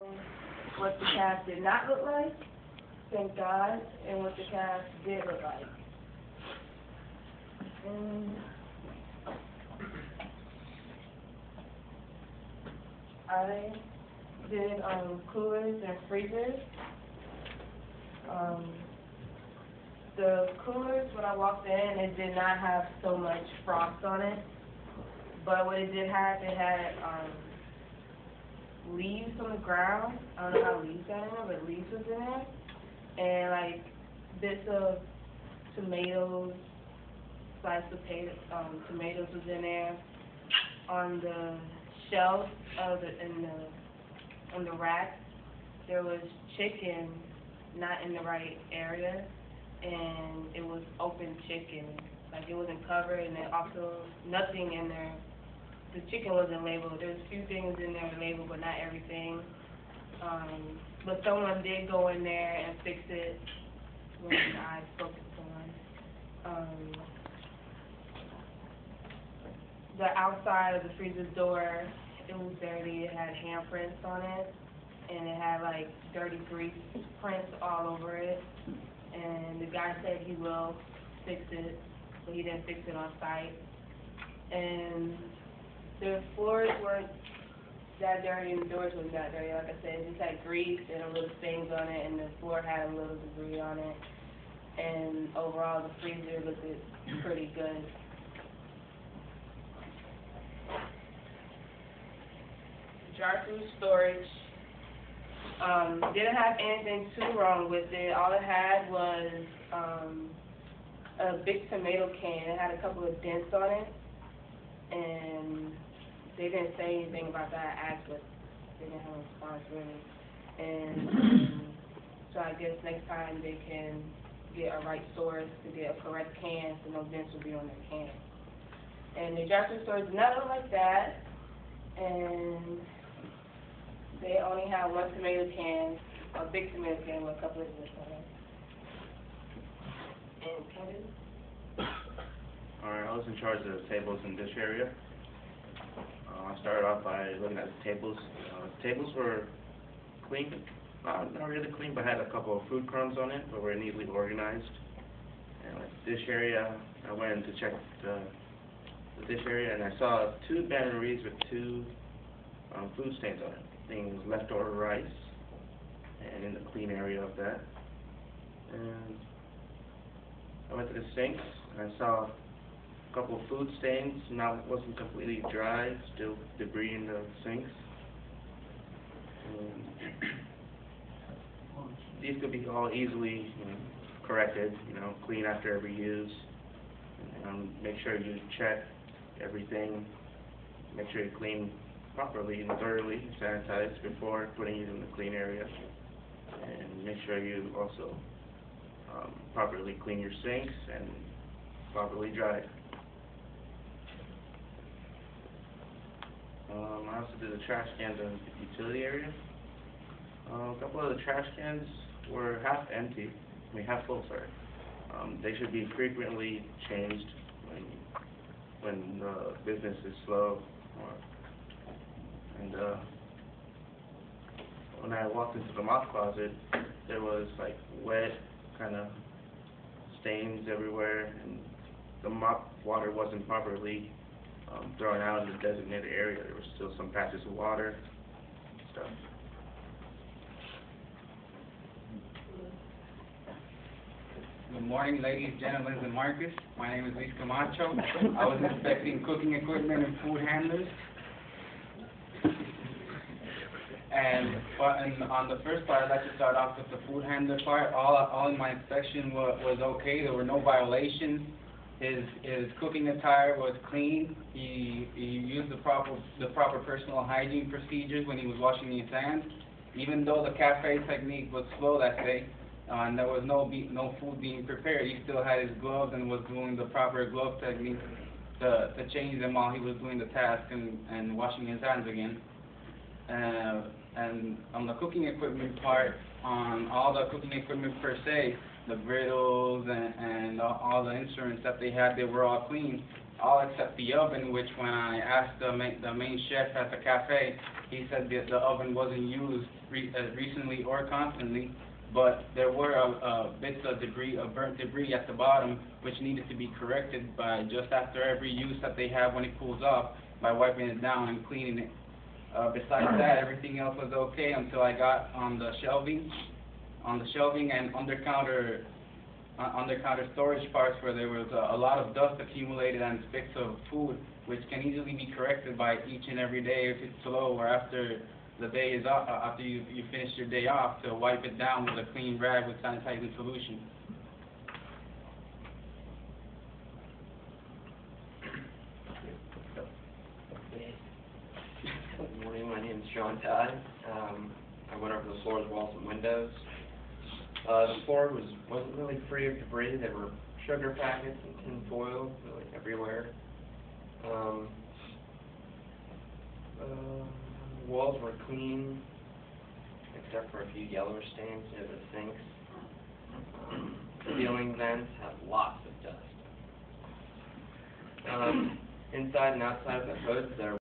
what the cast did not look like, thank God, and what the cast did look like. And I did coolers and freezers. Um, the coolers, when I walked in, it did not have so much frost on it, but what it did have, it had leaves on the ground. I don't know how leaves got in there, but leaves was in there, and like bits of tomatoes, sliced tomatoes was in there. On the shelf of on the rack, there was chicken not in the right area, and it was open chicken, like it wasn't covered, and then also nothing in there. The chicken wasn't labeled. There's a few things in there labeled, but not everything. But someone did go in there and fix it when I spoke to someone. The outside of the freezer door, it was dirty. It had handprints on it, and it had like dirty grease prints all over it. And the guy said he will fix it, but he didn't fix it on site. And the floors weren't that dirty, and the doors weren't that dirty. Like I said, it just had grease and a little stains on it, and the floor had a little debris on it. And overall, the freezer looked pretty good. Drive-through storage. Didn't have anything too wrong with it. All it had was a big tomato can. It had a couple of dents on it, and they didn't say anything about that. I asked, but they didn't have a response really. And so I guess next time they can get a right source to get a correct can, so no dents will be on their can. And the drive-through store did not look like that, and they only have one tomato can, a big tomato can with a couple of dents on it. And Kevin? Alright, I was in charge of the tables and dish area. I started off by looking at the tables. The tables were clean, not really clean, but had a couple of food crumbs on it, but were neatly organized. And like the dish area, I went in to check the dish area, and I saw two bananeries with two food stains on it. Things leftover rice, and in the clean area of that. And I went to the sinks, and I saw a couple of food stains, wasn't completely dry, still debris in the sinks. And these could be all easily corrected, clean after every use. Make sure you check everything, make sure you clean properly and thoroughly, sanitize before putting it in the clean area. And make sure you also properly clean your sinks and properly dry it. I also did the trash cans in the utility area. A couple of the trash cans were half empty, half full, sorry. They should be frequently changed when the business is slow. And when I walked into the mop closet, there was like wet kind of stains everywhere, and the mop water wasn't properly thrown out in the designated area. There were still some patches of water and stuff. Good morning, ladies, gentlemen, and Marcus. My name is Luis Camacho. I was inspecting cooking equipment and food handlers. And on the first part, I'd like to start off with the food handler part. All in my inspection was okay. There were no violations. His cooking attire was clean. He used the proper personal hygiene procedures when he was washing his hands. Even though the cafe technique was slow that day, and there was no food being prepared, he still had his gloves and was doing the proper glove technique to change them while he was doing the task and washing his hands again. And on the cooking equipment part, on all the cooking equipment per se, the griddles and all the instruments that they had, they were all clean. all except the oven, which when I asked the main chef at the cafe, he said that the oven wasn't used recently or constantly, but there were bits of debris, burnt debris at the bottom, which needed to be corrected by just after every use that they have when it cools off, by wiping it down and cleaning it. Besides that, everything else was okay until I got on the shelving and under-counter storage parts where there was a lot of dust accumulated and specks of food, which can easily be corrected by each and every day if it's slow or after the day is off, after you finish your day off, to wipe it down with a clean rag with sanitizing solution. Good morning, my name is John Todd. I went over the floors, walls, and windows. The floor wasn't really free of debris. There were sugar packets and tin foil really everywhere. The walls were clean, except for a few yellow stains near the sinks. Ceiling vents had lots of dust. Inside and outside of the hoods, there